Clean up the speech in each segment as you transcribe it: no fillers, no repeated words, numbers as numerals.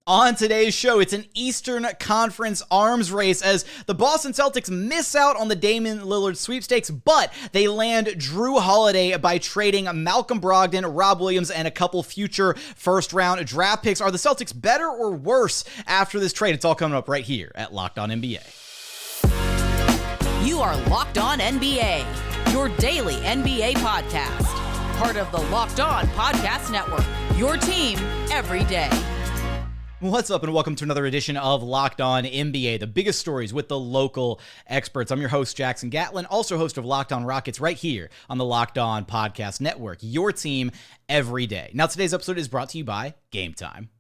On today's show, it's an Eastern Conference arms race as the Boston Celtics miss out on the Damian Lillard sweepstakes, but they land Jrue Holiday by trading Malcolm Brogdon, Rob Williams, and a couple future first-round draft picks. Are the Celtics better or worse after this trade? It's all coming up right here at Locked On NBA. You are Locked On NBA, your daily NBA podcast. Part of the Locked On Podcast Network, your team every day. What's up, and welcome to another edition of Locked On NBA, the biggest stories with the local experts. I'm your host, Jackson Gatlin, also host of Locked On Rockets right here on the Locked On Podcast Network, your team every day. Now, today's episode is brought to you by Game Time.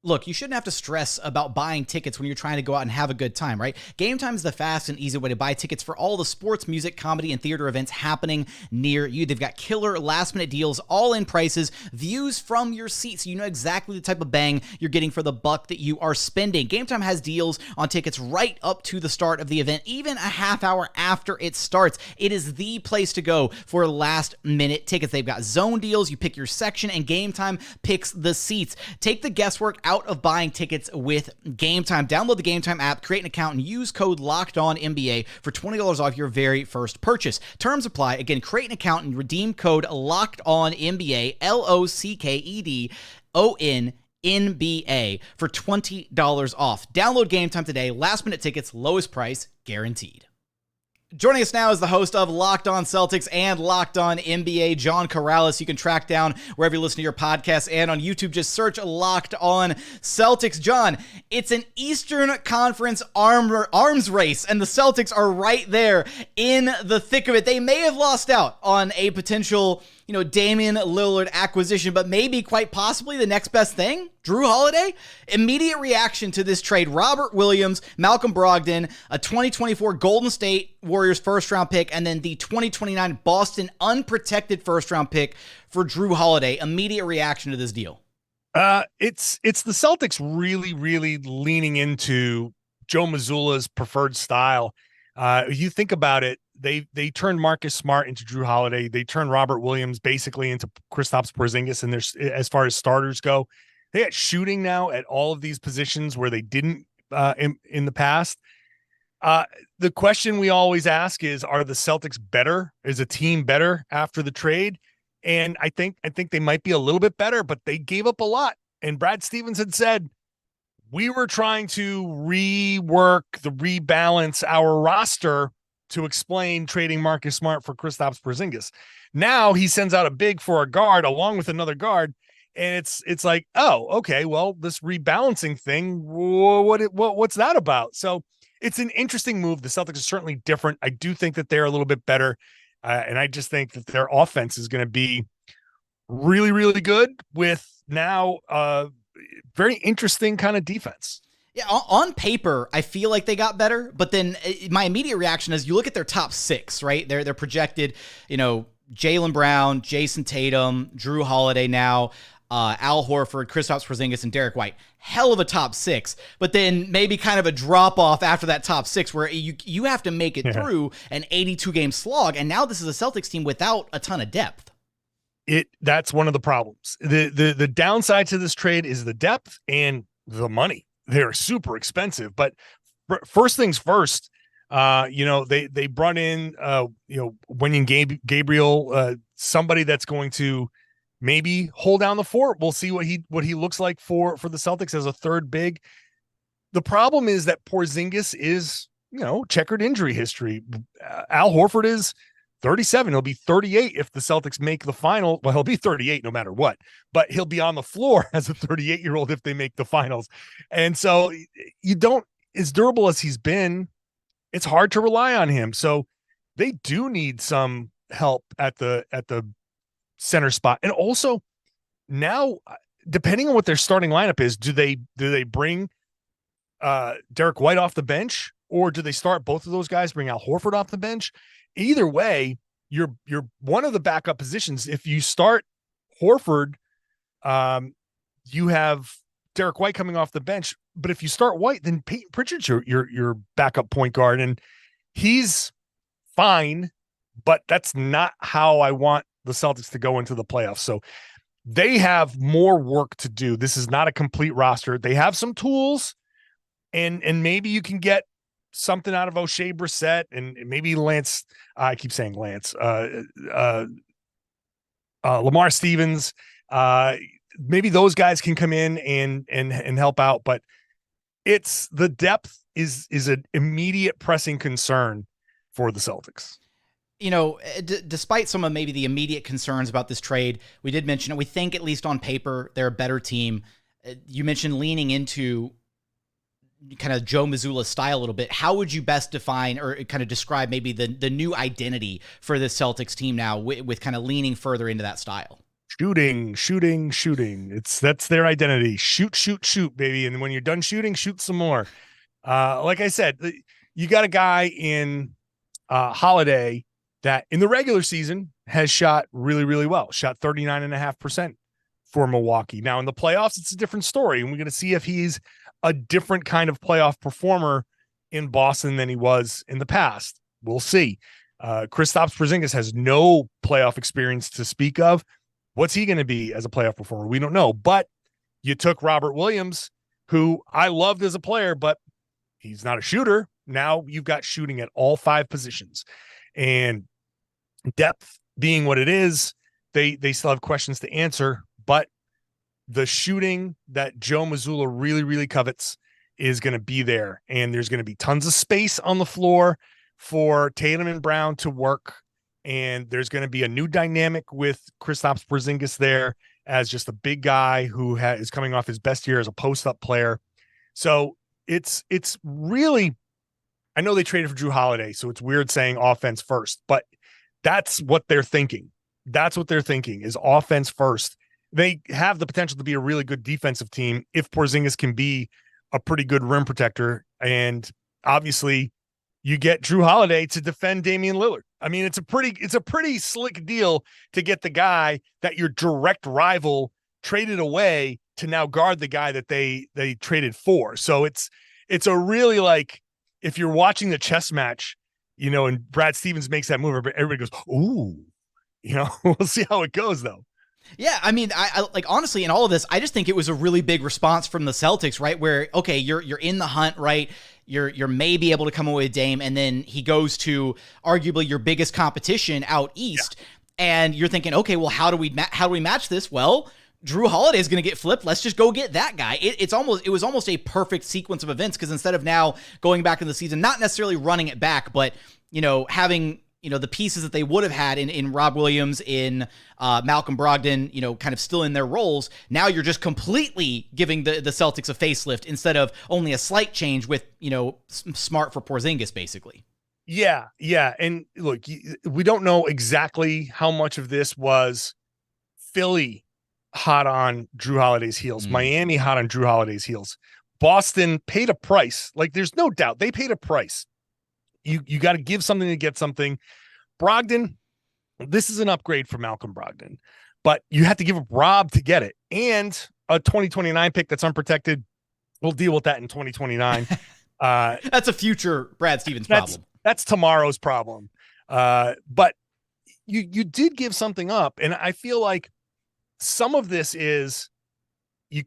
Look, you shouldn't have to stress about buying tickets when you're trying to go out and have a good time, right? Game Time is the fast and easy way to buy tickets for all the sports, music, comedy, and theater events happening near you. They've got killer last-minute deals, all-in prices, views from your seat, so you know exactly the type of bang you're getting for the buck that you are spending. Game Time has deals on tickets right up to the start of the event, even a half hour after it starts. It is the place to go for last-minute tickets. They've got zone deals. You pick your section, and Game Time picks the seats. Take the guesswork out of buying tickets with Game Time. Download the Game Time app, create an account, and use code LOCKEDONNBA for $20 off your very first purchase. Terms apply. Again, create an account and redeem code LOCKEDONNBA, LOCKEDONNBA for $20 off. Download Game Time today. Last minute tickets, lowest price guaranteed. Joining us now is the host of Locked On Celtics and Locked On NBA, John Karalis. You can track down wherever you listen to your podcasts and on YouTube. Just search Locked On Celtics. John, it's an Eastern Conference arms race, and the Celtics are right there in the thick of it. They may have lost out on a potential, Damian Lillard acquisition, but maybe quite possibly the next best thing, Jrue Holiday. Immediate reaction to this trade: Robert Williams, Malcolm Brogdon, a 2024 Golden State Warriors first-round pick, and then the 2029 Boston unprotected first-round pick for Jrue Holiday. Immediate reaction to this deal. It's the Celtics really, really leaning into Joe Mazzulla's preferred style. You think about it, they turned Marcus Smart into Jrue Holiday. They turned Robert Williams basically into Kristaps Porzingis. And there's, as far as starters go, they got shooting now at all of these positions where they didn't in the past. The question we always ask is, are the Celtics better? Is a team better after the trade? And I think they might be a little bit better, but they gave up a lot. And Brad Stevens had said, we were trying to rebalance our roster to explain trading Marcus Smart for Kristaps Porzingis. Now he sends out a big for a guard along with another guard, and it's like, oh, okay, well, this rebalancing thing, what's that about? So it's an interesting move. The Celtics are certainly different. I do think that they're a little bit better, and I just think that their offense is going to be really, really good with now very interesting kind of defense. Yeah, on paper, I feel like they got better, but then my immediate reaction is you look at their top six, right? They're projected, Jaylen Brown, Jason Tatum, Jrue Holiday now, Al Horford, Kristaps Porzingis, and Derek White. Hell of a top six, but then maybe kind of a drop off after that top six where you have to make it through an 82-game slog, and now this is a Celtics team without a ton of depth. That's one of the problems. The downside to this trade is the depth and the money. They're super expensive, but first things first, they brought in, Wenyen Gabriel, somebody that's going to maybe hold down the fort. We'll see what he looks like for the Celtics as a third big. The problem is that Porzingis is, checkered injury history. Al Horford is 37. He'll be 38 if the Celtics make the final. Well, he'll be 38 no matter what, but he'll be on the floor as a 38-year-old if they make the finals. And so as durable as he's been, it's hard to rely on him. So they do need some help at the center spot. And also now, depending on what their starting lineup is, do they bring Derek White off the bench, or do they start both of those guys, bring Al Horford off the bench? Either way, you're one of the backup positions. If you start Horford, you have Derek White coming off the bench. But if you start White, then Peyton Pritchard's your backup point guard, and he's fine. But that's not how I want the Celtics to go into the playoffs. So they have more work to do. This is not a complete roster. They have some tools, and maybe you can get something out of O'Shea Brissett and maybe Lance. I keep saying Lance. Lamar Stevens. Maybe those guys can come in and help out, but it's the depth is an immediate pressing concern for the Celtics. Despite some of maybe the immediate concerns about this trade, we did mention it. We think, at least on paper, they're a better team. You mentioned leaning into kind of Joe Mazzulla style a little bit. How would you best define or kind of describe maybe the new identity for the Celtics team now with kind of leaning further into that style? Shooting. That's their identity. Shoot, baby. And when you're done shooting, shoot some more. Like I said, you got a guy in Holiday that in the regular season has shot really, really well, shot 39.5% for Milwaukee. Now in the playoffs, it's a different story. And we're going to see if he's a different kind of playoff performer in Boston than he was in the past. We'll see. Kristaps Porzingis has no playoff experience to speak of. What's he going to be as a playoff performer? We don't know. But you took Robert Williams, who I loved as a player, but he's not a shooter. Now you've got shooting at all 5 positions. And depth being what it is, they still have questions to answer. But the shooting that Joe Mazzulla really, really covets is going to be there. And there's going to be tons of space on the floor for Tatum and Brown to work. And there's going to be a new dynamic with Kristaps Porzingis there as just a big guy who is coming off his best year as a post-up player. So it's really, I know they traded for Jrue Holiday, so it's weird saying offense first, but that's what they're thinking. That's what they're thinking is offense first. They have the potential to be a really good defensive team if Porzingis can be a pretty good rim protector. And obviously you get Jrue Holiday to defend Damian Lillard. I mean, it's a pretty slick deal to get the guy that your direct rival traded away to now guard the guy that they traded for. So it's a really, like, if you're watching the chess match, and Brad Stevens makes that move, everybody goes, ooh, we'll see how it goes though. Yeah, I mean, I like, honestly, in all of this, I just think it was a really big response from the Celtics, right? Where, okay, you're in the hunt, right? You're maybe able to come away with Dame, and then he goes to arguably your biggest competition out east, and you're thinking, okay, well, how do we match this? Well, Jrue Holiday is going to get flipped. Let's just go get that guy. It was almost a perfect sequence of events, because instead of now going back in the season, not necessarily running it back, but having the pieces that they would have had in Rob Williams, in Malcolm Brogdon, kind of still in their roles. Now you're just completely giving the Celtics a facelift instead of only a slight change with, Smart for Porzingis, basically. Yeah. And look, we don't know exactly how much of this was Philly hot on Jrue Holiday's heels, Miami hot on Jrue Holiday's heels. Boston paid a price. Like, there's no doubt they paid a price. You got to give something to get something. Brogdon, this is an upgrade for Malcolm Brogdon, but you have to give up Rob to get it. And a 2029 pick that's unprotected. We'll deal with that in 2029. That's a future Brad Stevens problem. That's tomorrow's problem. But you did give something up. And I feel like some of this is you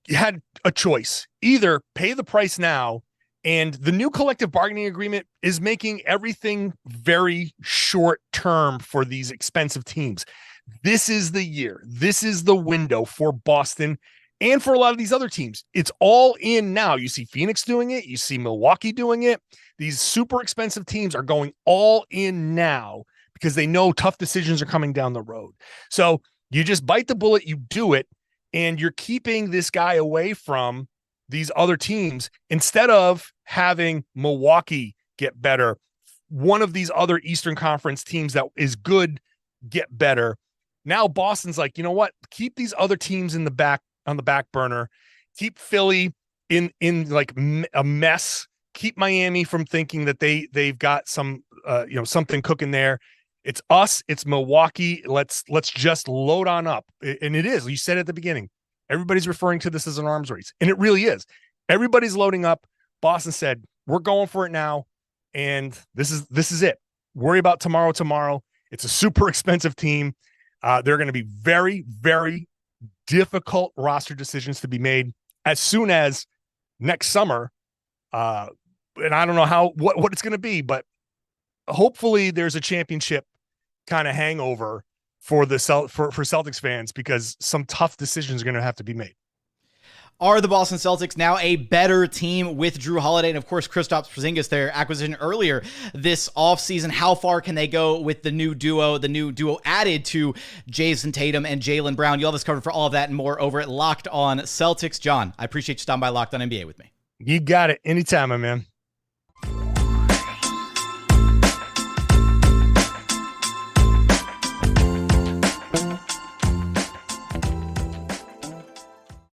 had a choice. Either pay the price now, and the new collective bargaining agreement is making everything very short term for these expensive teams. This is the year. This is the window for Boston and for a lot of these other teams. It's all in now. You see Phoenix doing it. You see Milwaukee doing it. These super expensive teams are going all in now because they know tough decisions are coming down the road. So you just bite the bullet, you do it, and you're keeping this guy away from these other teams instead of having Milwaukee get better. One of these other Eastern Conference teams that is good get better. Now Boston's like, you know what? Keep these other teams on the back burner. Keep Philly in like a mess. Keep Miami from thinking that they've got some something cooking there. It's us. It's Milwaukee. Let's just load on up. And it is. You said at the beginning. Everybody's referring to this as an arms race, and it really is. Everybody's loading up. Boston said, we're going for it now, and this is it. Worry about tomorrow. It's a super expensive team. They're going to be very, very difficult roster decisions to be made as soon as next summer. And I don't know what it's going to be, but hopefully there's a championship kind of hangover for Celtics fans, because some tough decisions are going to have to be made. Are the Boston Celtics now a better team with Jrue Holiday and, of course, Kristaps Porzingis, their acquisition earlier this offseason? How far can they go with the new duo added to Jason Tatum and Jaylen Brown? You'll have us covered for all of that and more over at Locked On Celtics. John, I appreciate you stopping by Locked On NBA with me. You got it. Anytime, my man.